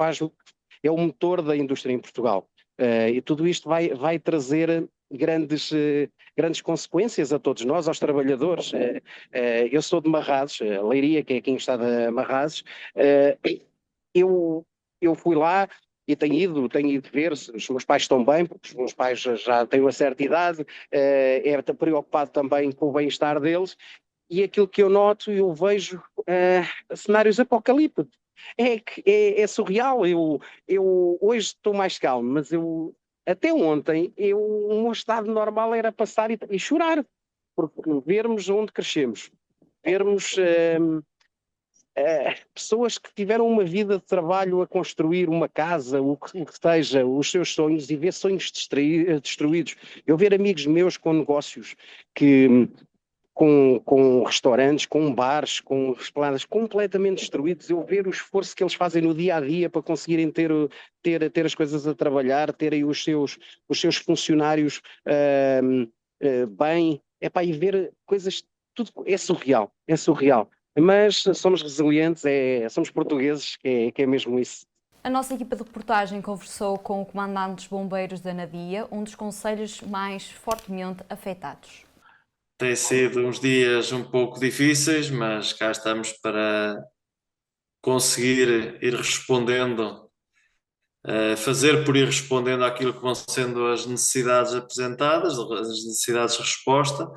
é o motor da indústria em Portugal. E tudo isto vai trazer grandes consequências a todos nós, aos trabalhadores. Eu sou de Marrazes, Leiria, que é quem está de Marrazes. Eu fui lá e tenho ido ver se os meus pais estão bem, porque os meus pais já têm uma certa idade, é preocupado também com o bem-estar deles. E aquilo que eu noto, eu vejo cenários apocalípticos. É surreal. Eu hoje estou mais calmo, mas até ontem o meu estado normal era passar e chorar, porque vermos onde crescemos, vermos pessoas que tiveram uma vida de trabalho a construir uma casa, o que seja, os seus sonhos, e ver sonhos destruídos. Eu ver amigos meus com negócios com restaurantes, com bares, com esplanadas completamente destruídos, eu ver o esforço que eles fazem no dia a dia para conseguirem ter as coisas a trabalhar, terem os seus funcionários bem, e ver coisas, tudo é surreal, mas somos resilientes, somos portugueses, que é mesmo isso. A nossa equipa de reportagem conversou com o comandante dos bombeiros da Anadia, um dos concelhos mais fortemente afetados. Tem sido uns dias um pouco difíceis, mas cá estamos para conseguir ir respondendo, fazer por ir respondendo àquilo que vão sendo as necessidades apresentadas, as necessidades de resposta,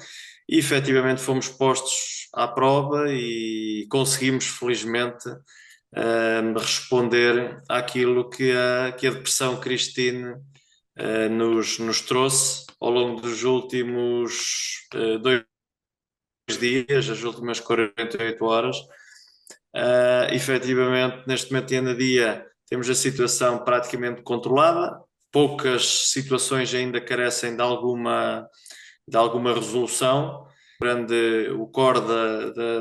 e efetivamente fomos postos à prova e conseguimos, felizmente, responder àquilo que a Depressão Christine nos trouxe ao longo dos últimos 2 dias, as últimas 48 horas. Efetivamente, neste momento em Anadia, temos a situação praticamente controlada, poucas situações ainda carecem de alguma resolução. O core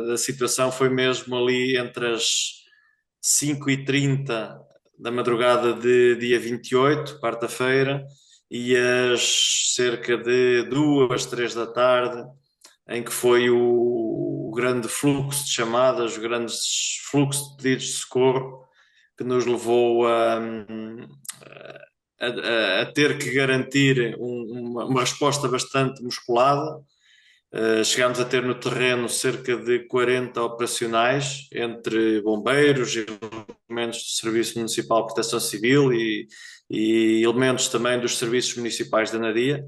da situação foi mesmo ali entre as 5h30 da madrugada de dia 28, quarta-feira, e às cerca de 2, 3 da tarde, em que foi o grande fluxo de chamadas, o grande fluxo de pedidos de socorro, que nos levou a ter que garantir uma resposta bastante musculada. Chegámos a ter no terreno cerca de 40 operacionais, entre bombeiros e elementos do Serviço Municipal de Proteção Civil e elementos também dos serviços municipais da Anadia,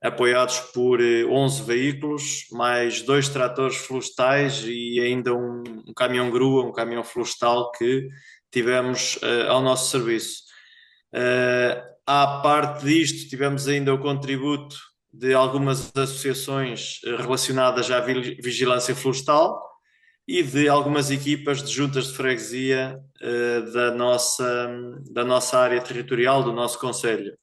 apoiados por 11 veículos, mais 2 tratores florestais e ainda um caminhão-grua, um caminhão florestal que tivemos ao nosso serviço. À parte disto, tivemos ainda o contributo de algumas associações relacionadas à vigilância florestal e de algumas equipas de juntas de freguesia da nossa área territorial, do nosso concelho.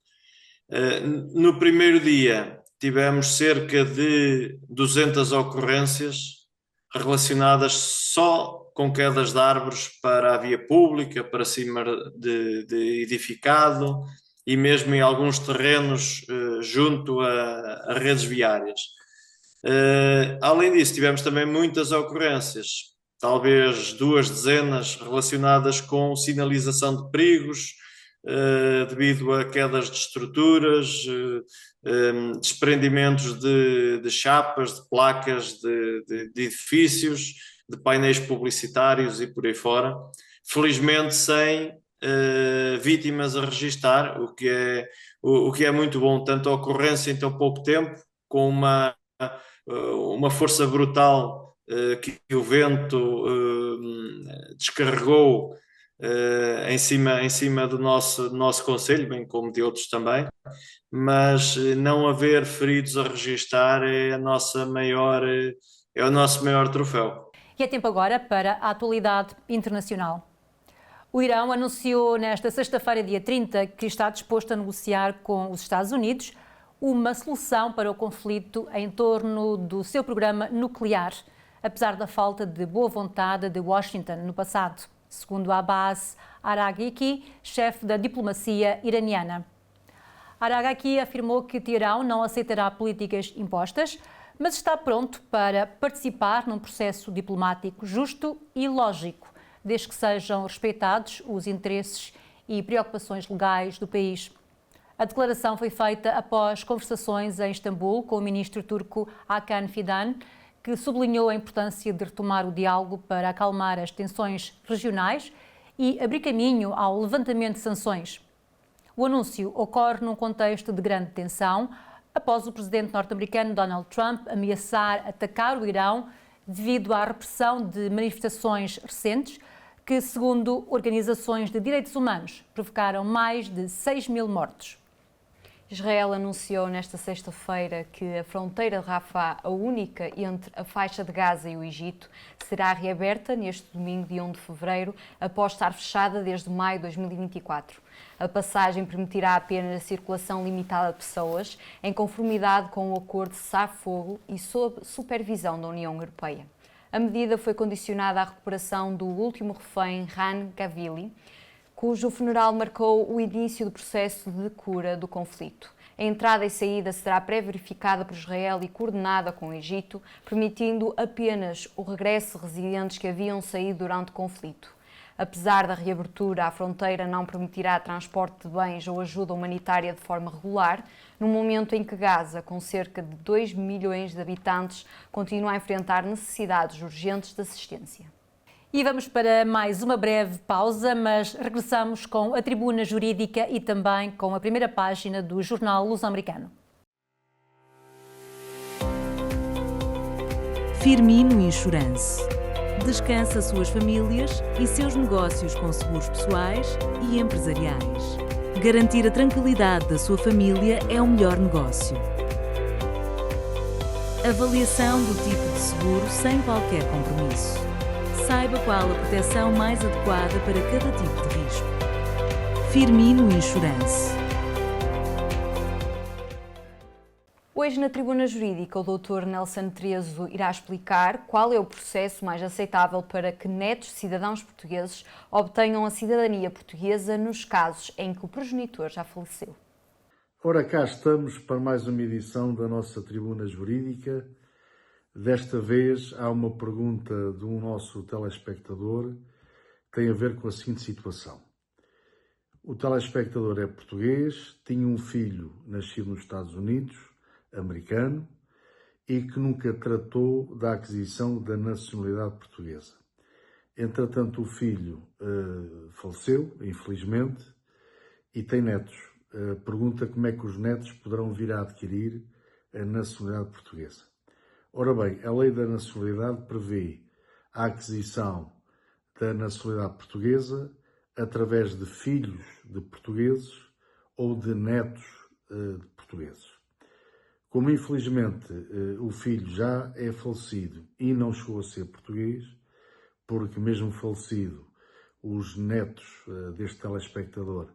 No primeiro dia tivemos cerca de 200 ocorrências relacionadas só com quedas de árvores para a via pública, para cima de edificado e mesmo em alguns terrenos junto a redes viárias. Além disso, tivemos também muitas ocorrências, talvez 2 dezenas, relacionadas com sinalização de perigos, devido a quedas de estruturas, desprendimentos de chapas, de placas, de edifícios, de painéis publicitários e por aí fora. Felizmente sem vítimas a registar, o que é muito bom, tanto a ocorrência em tão pouco tempo, com uma força brutal que o vento descarregou em cima do nosso concelho, bem como de outros também, mas não haver feridos a registar é o nosso maior troféu. E é tempo agora para a atualidade internacional. O Irão anunciou nesta sexta-feira, dia 30, que está disposto a negociar com os Estados Unidos uma solução para o conflito em torno do seu programa nuclear, apesar da falta de boa vontade de Washington no passado, segundo Abbas Araghchi, chefe da diplomacia iraniana. Araghchi afirmou que Teherão não aceitará políticas impostas, mas está pronto para participar num processo diplomático justo e lógico, desde que sejam respeitados os interesses e preocupações legais do país. A declaração foi feita após conversações em Istambul com o ministro turco Hakan Fidan, que sublinhou a importância de retomar o diálogo para acalmar as tensões regionais e abrir caminho ao levantamento de sanções. O anúncio ocorre num contexto de grande tensão, após o presidente norte-americano Donald Trump ameaçar atacar o Irão devido à repressão de manifestações recentes que, segundo organizações de direitos humanos, provocaram mais de 6.000 mortos. Israel anunciou nesta sexta-feira que a fronteira de Rafah, a única entre a faixa de Gaza e o Egito, será reaberta neste domingo, dia 1 de fevereiro, após estar fechada desde maio de 2024. A passagem permitirá apenas a circulação limitada de pessoas, em conformidade com o acordo de cessar-fogo e sob supervisão da União Europeia. A medida foi condicionada à recuperação do último refém, Ran Gavili, cujo funeral marcou o início do processo de cura do conflito. A entrada e saída será pré-verificada por Israel e coordenada com o Egito, permitindo apenas o regresso de residentes que haviam saído durante o conflito. Apesar da reabertura, a fronteira não permitirá transporte de bens ou ajuda humanitária de forma regular, no momento em que Gaza, com cerca de 2 milhões de habitantes, continua a enfrentar necessidades urgentes de assistência. E vamos para mais uma breve pausa, mas regressamos com a tribuna jurídica e também com a primeira página do jornal Luso-Americano. Firmino Insurance. Descansa suas famílias e seus negócios com seguros pessoais e empresariais. Garantir a tranquilidade da sua família é o melhor negócio. Avaliação do tipo de seguro sem qualquer compromisso. Saiba qual a proteção mais adequada para cada tipo de risco. Firmino Insurance. Hoje, na Tribuna Jurídica, o Dr. Nelson Trezo irá explicar qual é o processo mais aceitável para que netos de cidadãos portugueses obtenham a cidadania portuguesa nos casos em que o progenitor já faleceu. Ora, cá estamos para mais uma edição da nossa Tribuna Jurídica. Desta vez há uma pergunta de um nosso telespectador que tem a ver com a seguinte situação. O telespectador é português, tinha um filho nascido nos Estados Unidos, americano, e que nunca tratou da aquisição da nacionalidade portuguesa. Entretanto, o filho faleceu, infelizmente, e tem netos. Pergunta como é que os netos poderão vir a adquirir a nacionalidade portuguesa. Ora bem, a lei da nacionalidade prevê a aquisição da nacionalidade portuguesa através de filhos de portugueses ou de netos de portugueses. Como infelizmente o filho já é falecido e não chegou a ser português, porque mesmo falecido os netos deste telespectador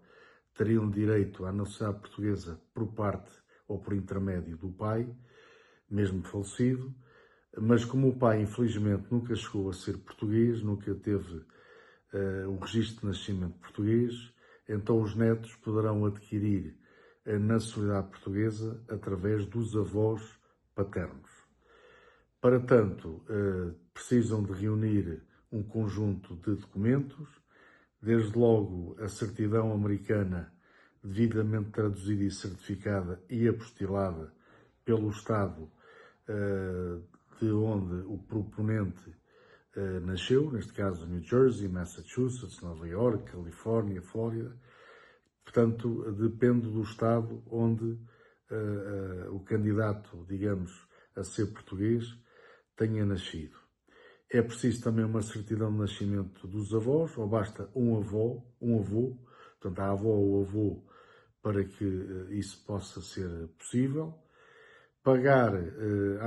teriam direito à nacionalidade portuguesa por parte ou por intermédio do pai, mesmo falecido, mas como o pai infelizmente nunca chegou a ser português, nunca teve o registro de nascimento português, então os netos poderão adquirir a nacionalidade portuguesa através dos avós paternos. Para tanto, precisam de reunir um conjunto de documentos, desde logo a certidão americana devidamente traduzida e certificada e apostilada pelo Estado de onde o proponente nasceu, neste caso New Jersey, Massachusetts, Nova York, Califórnia, Flórida. Portanto, depende do Estado onde o candidato, digamos, a ser português, tenha nascido. É preciso também uma certidão de nascimento dos avós, ou basta um avô, portanto, a avó ou avô, para que isso possa ser possível. Pagar,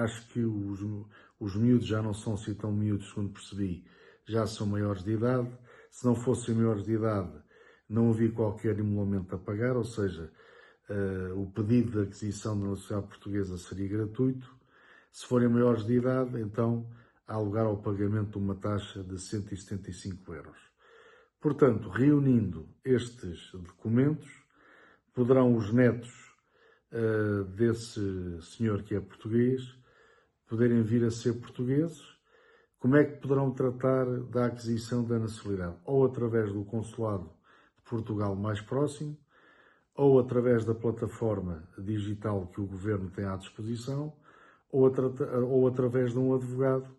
acho que os miúdos já não são assim tão miúdos, segundo percebi, já são maiores de idade. Se não fossem maiores de idade, não havia qualquer emolumento a pagar, ou seja, o pedido de aquisição da nacionalidade portuguesa seria gratuito. Se forem maiores de idade, então há lugar ao pagamento de uma taxa de 175 euros. Portanto, reunindo estes documentos, poderão os netos desse senhor que é português poderem vir a ser portugueses. Como é que poderão tratar da aquisição da nacionalidade? Ou através do consulado de Portugal mais próximo, ou através da plataforma digital que o governo tem à disposição, ou através de um advogado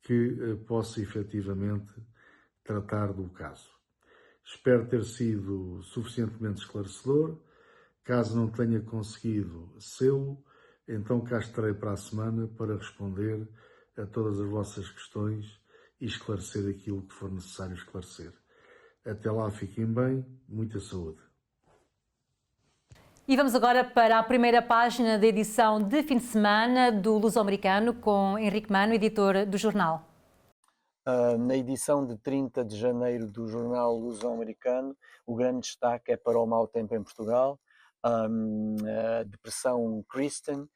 que possa efetivamente tratar do caso. Espero ter sido suficientemente esclarecedor. Caso não tenha conseguido sê-lo, então cá estarei para a semana para responder a todas as vossas questões e esclarecer aquilo que for necessário esclarecer. Até lá, fiquem bem, muita saúde. E vamos agora para a primeira página da edição de fim de semana do Luso-Americano com Henrique Mano, editor do jornal. Na edição de 30 de janeiro do jornal Luso-Americano, o grande destaque é para o mau tempo em Portugal. A depressão Kristen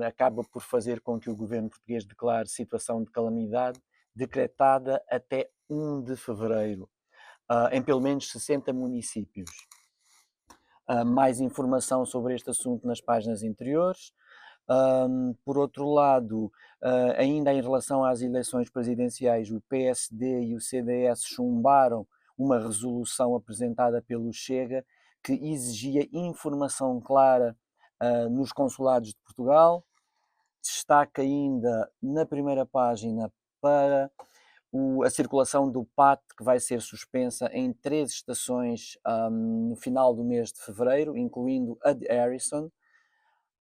acaba por fazer com que o governo português declare situação de calamidade decretada até 1 de fevereiro, em pelo menos 60 municípios. Mais informação sobre este assunto nas páginas interiores. Por outro lado, ainda em relação às eleições presidenciais, o PSD e o CDS chumbaram uma resolução apresentada pelo Chega que exigia informação clara nos consulados de Portugal. Destaca ainda na primeira página para a circulação do PAT, que vai ser suspensa em 3 estações no final do mês de fevereiro, incluindo a de Harrison.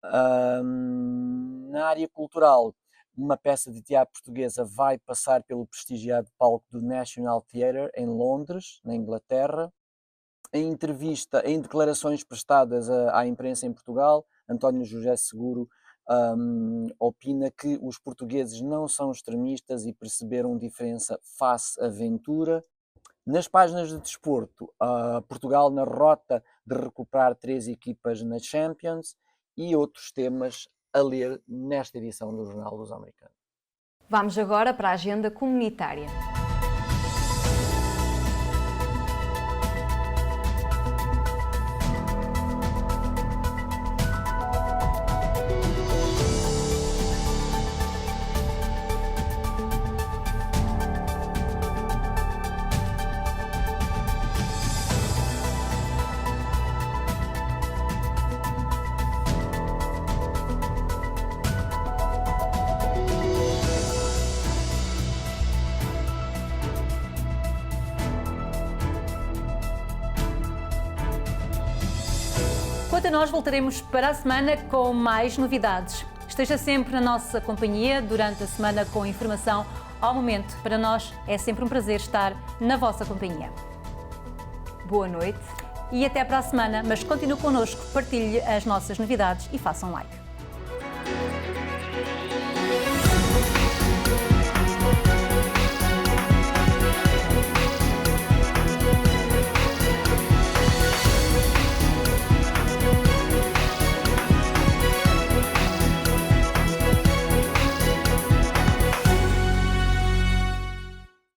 Na área cultural, uma peça de teatro portuguesa vai passar pelo prestigiado palco do National Theatre em Londres, na Inglaterra. Em declarações prestadas à imprensa em Portugal, António José Seguro opina que os portugueses não são extremistas e perceberam diferença face à aventura. Nas páginas de desporto, Portugal na rota de recuperar 3 equipas na Champions e outros temas a ler nesta edição do Jornal Luso-Americano. Vamos agora para a agenda comunitária. Quanto a nós, voltaremos para a semana com mais novidades. Esteja sempre na nossa companhia durante a semana com informação ao momento. Para nós é sempre um prazer estar na vossa companhia. Boa noite. E até para a semana, mas continue connosco, partilhe as nossas novidades e façam like.